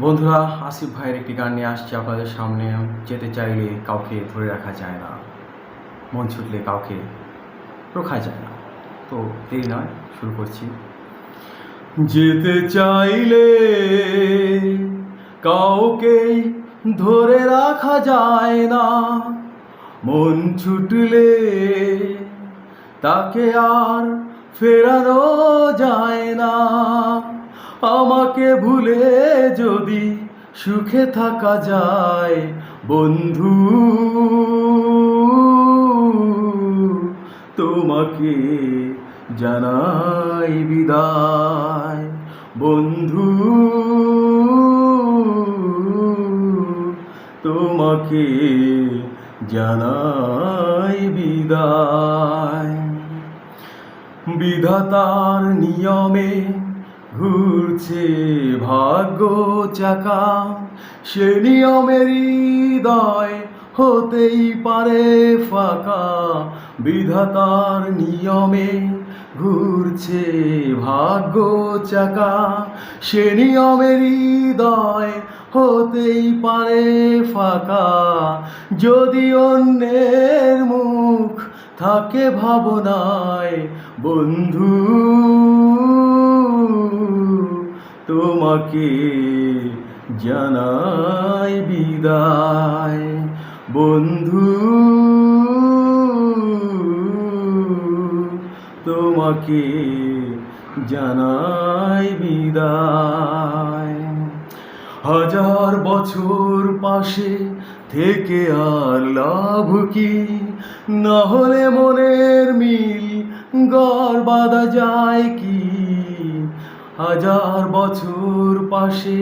বন্ধুরা, আসিফ ভাইয়ের একটি গান নিয়ে আসছে আপনাদের সামনে। যেতে চাইলে কাউকে ধরে রাখা যায় না, মন ছুটলে কাউকে রোখা যায় না। তো দেরি নয়, শুরু করছি। যেতে চাইলে কাউকেই ধরে রাখা যায় না, মন ছুটলে তাকে আর ফেরানো যায় না। আমাকে ভুলে যদি সুখে থাকা যায় বন্ধু, তোমাকে জানাই বিদায়। বন্ধু, তোমাকে জানাই বিদায়। বিধাতার নিয়মে ঘুরছে ভাগ্য চাকা, সে নিয়মের হৃদয় হতেই পারে ফাঁকা। বিধাতার নিয়মে ঘুরছে ভাগ্য চাকা, সে নিয়মের হৃদয় হতেই পারে ফাঁকা। যদি অন্যের মুখ থাকে ভাবনায় বন্ধু, তোমাকে জানাই বিদায়। বন্ধু, তোমাকে জানাই বিদায়। হাজার বছর পাশে থেকে আর লাভ কি, না হলে মনের মিল গড় বাঁধা যায় কি। হাজার বছর পাশে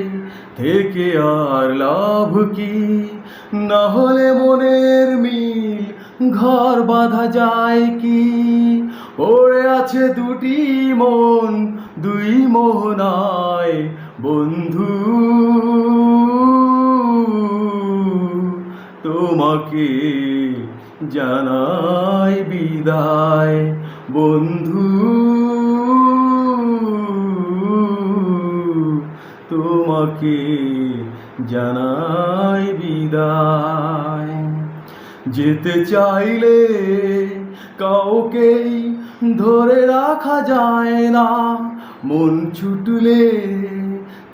থেকে আর লাভ কি, না হলে মনের মিল ঘর বাঁধা যায় কি। পড়ে আছে দুটি মন দুই মোহনায় বন্ধু, তোমাকে জানাই বিদায়। বন্ধু, তোমাকে জানাই বিদায়। যেতে চাইলে কাউকেই ধরে রাখা যায় না, মন ছুটলে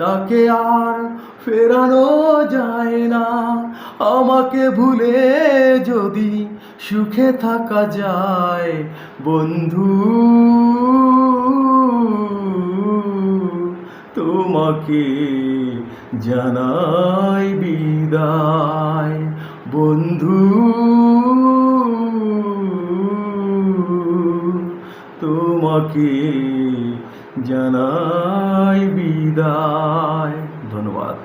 তাকে আর ফেরানো যায় না। আমাকে ভুলে যদি সুখে থাকা যায় বন্ধু, তোমাকে জানাই বিদায়। বন্ধু, তোমাকে জানাই বিদায়। ধন্যবাদ।